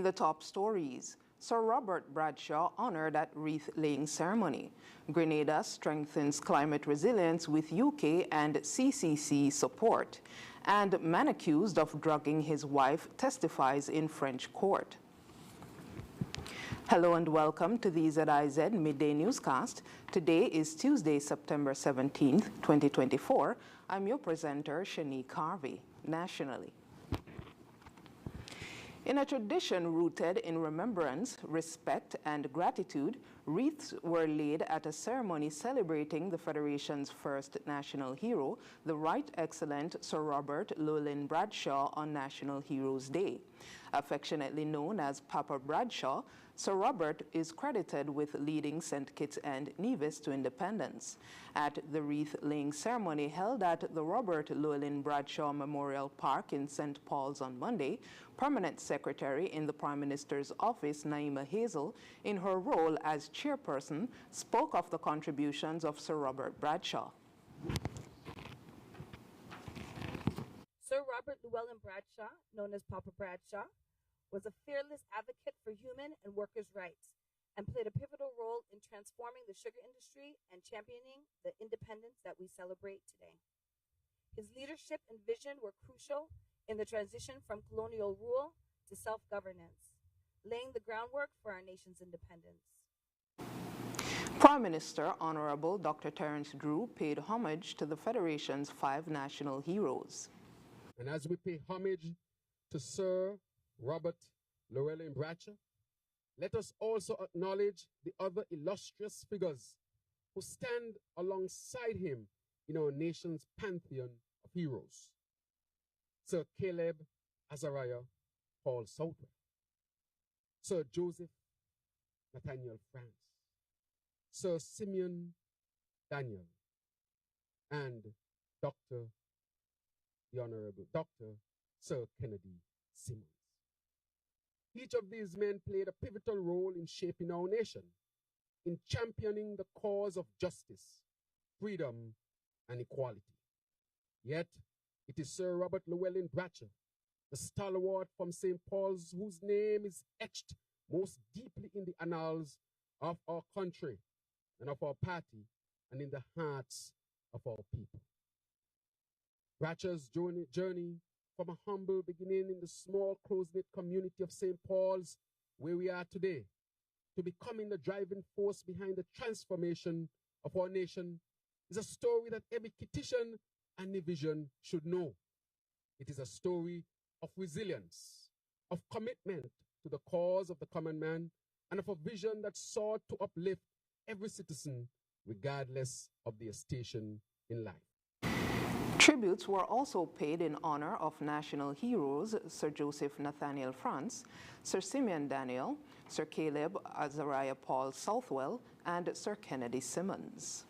In the top stories, Sir Robert Bradshaw honored at wreath-laying ceremony. Grenada strengthens climate resilience with UK and CCC support. And man accused of drugging his wife testifies in French court. Hello and welcome to the ZIZ Midday Newscast. Today is Tuesday, September 17th, 2024. I'm your presenter, Shanique Harvey. Nationally, in a tradition rooted in remembrance, respect, and gratitude, wreaths were laid at a ceremony celebrating the Federation's first national hero, the Right Excellent Sir Robert Llewellyn Bradshaw, on National Heroes Day. Affectionately known as Papa Bradshaw, Sir Robert is credited with leading St. Kitts and Nevis to independence. At the wreath-laying ceremony held at the Robert Llewellyn Bradshaw Memorial Park in St. Paul's on Monday, Permanent Secretary in the Prime Minister's office, Naima Hazel, in her role as chairperson, spoke of the contributions of Sir Robert Bradshaw. Sir Robert Llewellyn Bradshaw, known as Papa Bradshaw, was a fearless advocate for human and workers' rights and played a pivotal role in transforming the sugar industry and championing the independence that we celebrate today. His leadership and vision were crucial in the transition from colonial rule to self-governance, laying the groundwork for our nation's independence. Prime Minister Honorable Dr. Terence Drew paid homage to the Federation's 5 national heroes. And as we pay homage to Sir Robert Llewellyn Bradshaw, let us also acknowledge the other illustrious figures who stand alongside him in our nation's pantheon of heroes. Sir Caleb Azariah Paul Southwell, Sir Joseph Nathaniel France, Sir Simeon Daniel, and the Honorable Dr. Sir Kennedy Simmons. Each of these men played a pivotal role in shaping our nation, in championing the cause of justice, freedom, and equality. Yet, it is Sir Robert Llewellyn Bradshaw, the stalwart from St. Paul's, whose name is etched most deeply in the annals of our country and of our party and in the hearts of our people. Bradshaw's journey from a humble beginning in the small, close-knit community of St. Paul's, where we are today, to becoming the driving force behind the transformation of our nation, is a story that every Kittitian and Nevisian should know. It is a story of resilience, of commitment to the cause of the common man, and of a vision that sought to uplift every citizen, regardless of their station in life. Tributes were also paid in honor of national heroes Sir Joseph Nathaniel France, Sir Simeon Daniel, Sir Caleb Azariah Paul Southwell, and Sir Kennedy Simmons.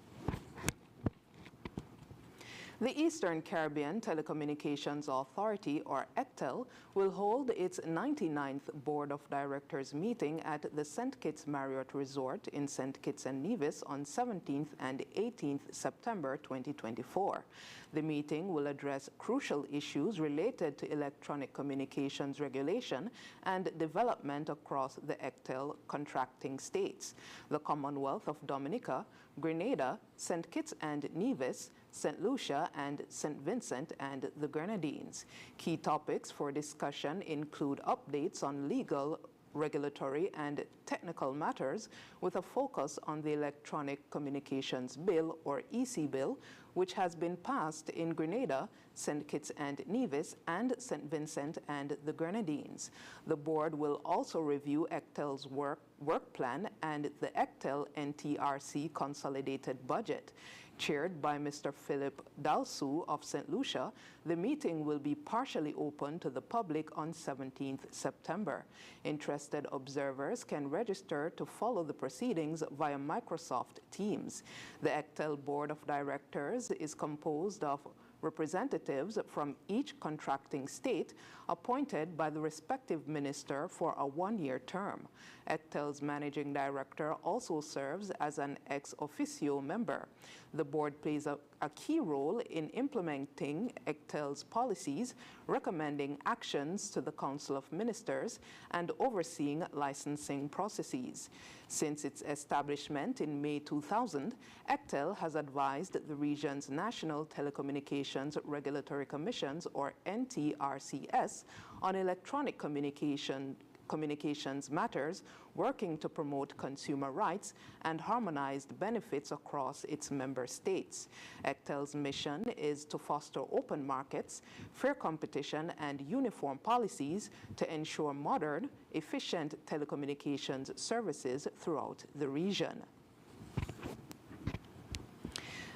The Eastern Caribbean Telecommunications Authority, or ECTEL, will hold its 99th Board of Directors meeting at the St. Kitts Marriott Resort in St. Kitts and Nevis on 17th and 18th September 2024. The meeting will address crucial issues related to electronic communications regulation and development across the ECTEL contracting states, the Commonwealth of Dominica, Grenada, St. Kitts and Nevis, St. Lucia, and St. Vincent and the Grenadines. Key topics for discussion include updates on legal, regulatory, and technical matters, with a focus on the Electronic Communications Bill, or EC Bill, which has been passed in Grenada, St. Kitts and Nevis, and St. Vincent and the Grenadines. The board will also review ECTEL's work plan and the ECTEL NTRC consolidated budget. Chaired by Mr. Philip Dalsu of St. Lucia, the meeting will be partially open to the public on 17th September. Interested observers can register to follow the proceedings via Microsoft Teams. The ECTEL Board of Directors is composed of representatives from each contracting state appointed by the respective minister for a one-year term. ECTEL's managing director also serves as an ex officio member. The board plays a key role in implementing ECTEL's policies, recommending actions to the Council of Ministers and overseeing licensing processes. Since its establishment in May 2000, ECTEL has advised the region's National Telecommunications Regulatory Commissions, or NTRCS, on electronic communications matters, working to promote consumer rights and harmonized benefits across its member states. ECTEL's mission is to foster open markets, fair competition, and uniform policies to ensure modern, efficient telecommunications services throughout the region.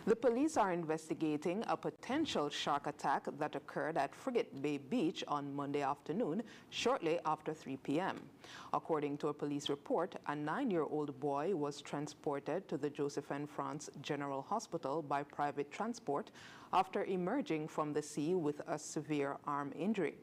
The police are investigating a potential shark attack that occurred at Frigate Bay Beach on Monday afternoon, shortly after 3 p.m. According to a police report, a 9-year-old boy was transported to the Joseph N. France General Hospital by private transport after emerging from the sea with a severe arm injury.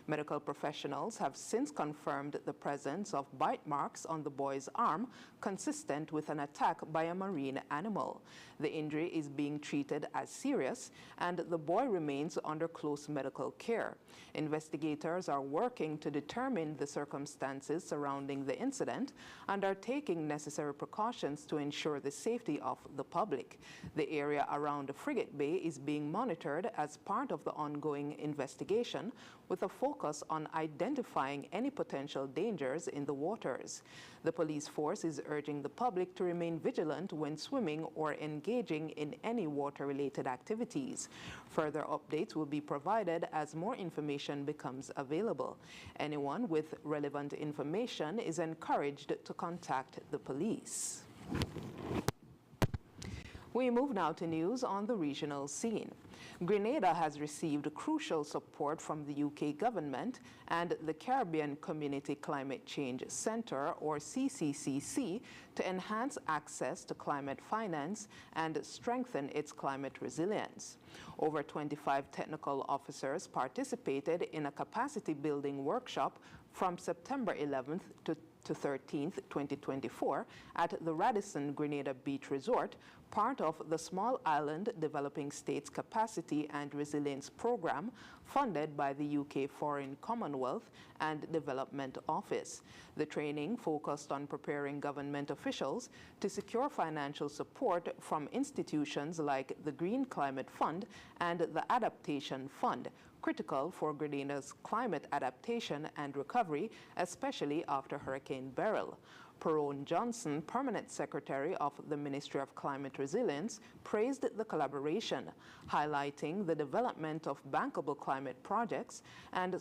Medical professionals have since confirmed the presence of bite marks on the boy's arm, consistent with an attack by a marine animal. The injury is being treated as serious, and the boy remains under close medical care. Investigators are working to determine the circumstances surrounding the incident and are taking necessary precautions to ensure the safety of the public. The area around Frigate Bay is being monitored as part of the ongoing investigation, with a focus on identifying any potential dangers in the waters. The police force is urging the public to remain vigilant when swimming or engaging in any water-related activities. Further updates will be provided as more information becomes available. Anyone with relevant information is encouraged to contact the police. We move now to news on the regional scene. Grenada has received crucial support from the UK government and the Caribbean Community Climate Change Centre, or CCCC, to enhance access to climate finance and strengthen its climate resilience. Over 25 technical officers participated in a capacity building workshop from September 11th to 13th, 2024 at the Radisson Grenada Beach Resort, part of the Small Island Developing States Capacity and Resilience Program funded by the UK Foreign Commonwealth and Development Office. The training focused on preparing government officials to secure financial support from institutions like the Green Climate Fund and the Adaptation Fund, critical for Grenada's climate adaptation and recovery, especially after Hurricane Beryl. Perone Johnson, Permanent Secretary of the Ministry of Climate Resilience, praised the collaboration, highlighting the development of bankable climate projects and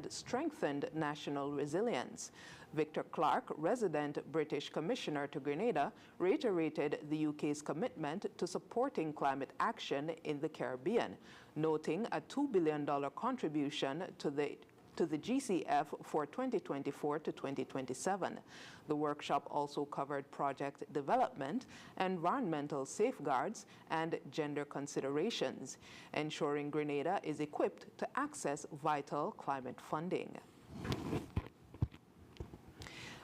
strengthened national resilience. Victor Clark, resident British Commissioner to Grenada, reiterated the UK's commitment to supporting climate action in the Caribbean, noting a $2 billion contribution to the GCF for 2024 to 2027. The workshop also covered project development, environmental safeguards, and gender considerations, ensuring Grenada is equipped to access vital climate funding.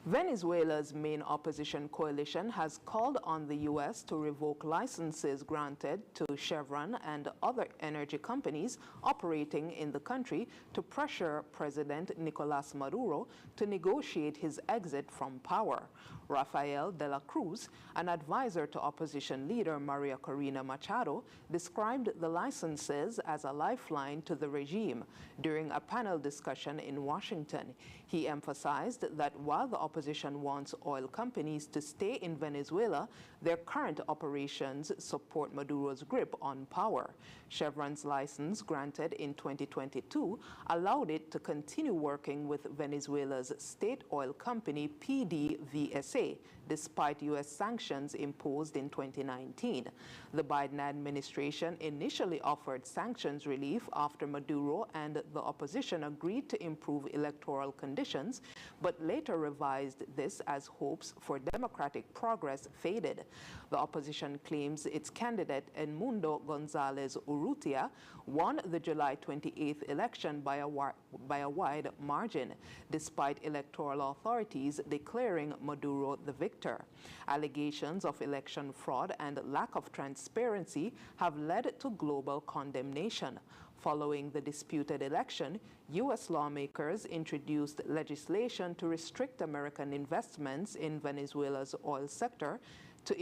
Venezuela's main opposition coalition has called on the U.S. to revoke licenses granted to Chevron and other energy companies operating in the country to pressure President Nicolas Maduro to negotiate his exit from power. Rafael de la Cruz, an advisor to opposition leader Maria Corina Machado, described the licenses as a lifeline to the regime during a panel discussion in Washington. He emphasized that while the opposition wants oil companies to stay in Venezuela, their current operations support Maduro's grip on power. Chevron's license, granted in 2022, allowed it to continue working with Venezuela's state oil company PDVSA, despite U.S. sanctions imposed in 2019. The Biden administration initially offered sanctions relief after Maduro and the opposition agreed to improve electoral conditions, but later revised this as hopes for democratic progress faded. The opposition claims its candidate Edmundo González Urrutia won the July 28th election by a wide margin, despite electoral authorities declaring Maduro the victor. Allegations of election fraud and lack of transparency have led to global condemnation. Following the disputed election, U.S. lawmakers introduced legislation to restrict American investments in Venezuela's oil sector to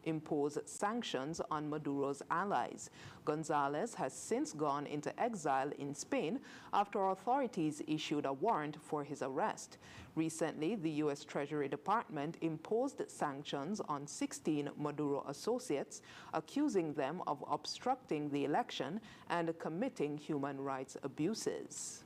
impose sanctions on Maduro's allies. Gonzalez has since gone into exile in Spain after authorities issued a warrant for his arrest. Recently, the U.S. Treasury Department imposed sanctions on 16 Maduro associates, accusing them of obstructing the election and committing human rights abuses.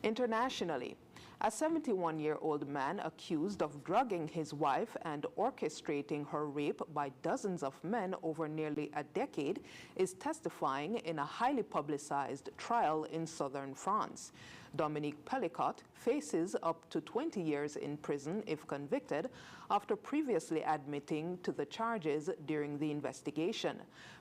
Internationally, a 71-year-old man accused of drugging his wife and orchestrating her rape by dozens of men over nearly a decade is testifying in a highly publicized trial in southern France. Dominique Pellicot faces up to 20 years in prison if convicted after previously admitting to the charges during the investigation.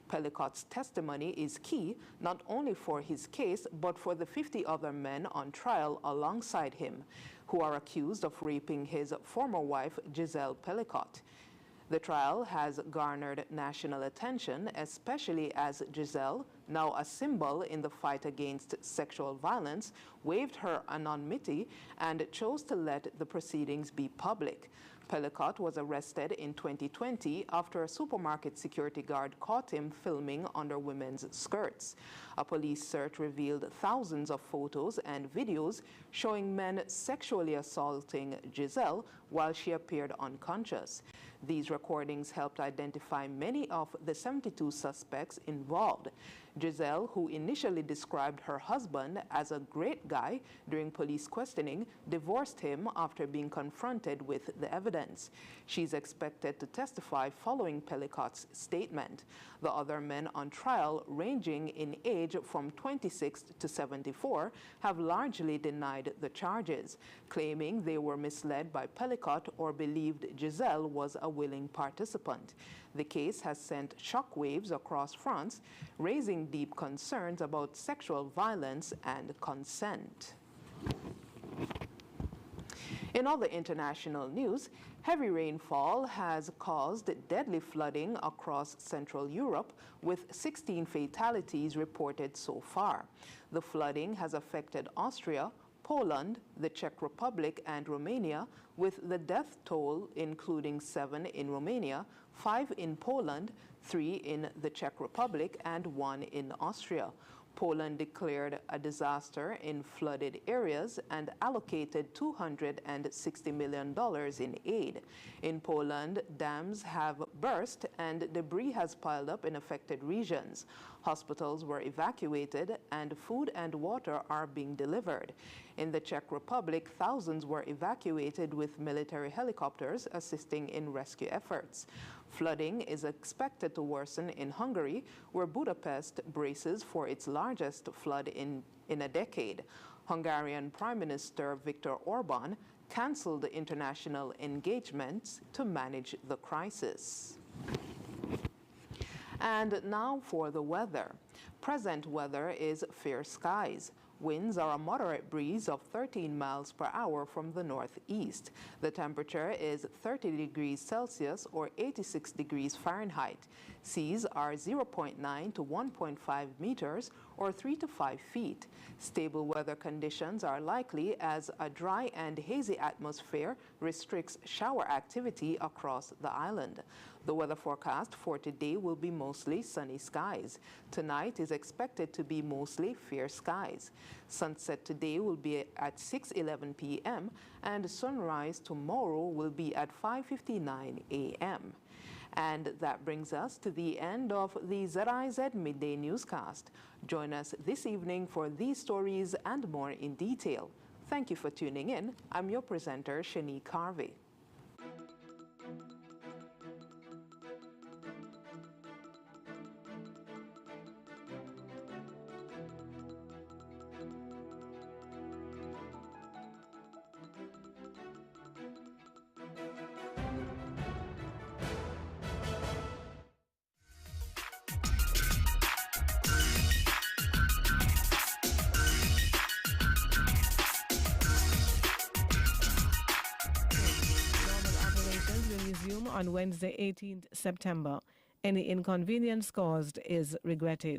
Pellicot's testimony is key not only for his case but for the 50 other men on trial alongside him, who are accused of raping his former wife, Giselle Pellicot. The trial has garnered national attention, especially as Giselle, now a symbol in the fight against sexual violence, waived her anonymity and chose to let the proceedings be public. Pellicot was arrested in 2020 after a supermarket security guard caught him filming under women's skirts. A police search revealed thousands of photos and videos showing men sexually assaulting Giselle while she appeared unconscious. These recordings helped identify many of the 72 suspects involved. Giselle, who initially described her husband as a great guy during police questioning, divorced him after being confronted with the evidence. She's expected to testify following Pellicot's statement. The other men on trial, ranging in age from 26 to 74, have largely denied the charges, claiming they were misled by Pellicot or believed Giselle was a willing participant. The case has sent shockwaves across France, raising deep concerns about sexual violence and consent. In other international news, heavy rainfall has caused deadly flooding across Central Europe, with 16 fatalities reported so far. The flooding has affected Austria, Poland, the Czech Republic, and Romania, with the death toll including 7 in Romania, 5 in Poland, 3 in the Czech Republic, and 1 in Austria. Poland declared a disaster in flooded areas and allocated $260 million in aid. In Poland, dams have burst and debris has piled up in affected regions. Hospitals were evacuated and food and water are being delivered. In the Czech Republic, thousands were evacuated with military helicopters assisting in rescue efforts. Flooding is expected to worsen in Hungary, where Budapest braces for its largest flood in a decade. Hungarian Prime Minister Viktor Orban canceled international engagements to manage the crisis. And now for the weather. Present weather is fair skies. Winds are a moderate breeze of 13 miles per hour from the northeast. The temperature is 30 degrees Celsius or 86 degrees Fahrenheit. Seas are 0.9 to 1.5 meters or 3 to 5 feet. Stable weather conditions are likely as a dry and hazy atmosphere restricts shower activity across the island. The weather forecast for today will be mostly sunny skies. Tonight is expected to be mostly fair skies. Sunset today will be at 6:11 p.m. and sunrise tomorrow will be at 5:59 a.m. And that brings us to the end of the ZIZ Midday Newscast. Join us this evening for these stories and more in detail. Thank you for tuning in. I'm your presenter, Shanique Harvey. On Wednesday, 18th September. Any inconvenience caused is regretted.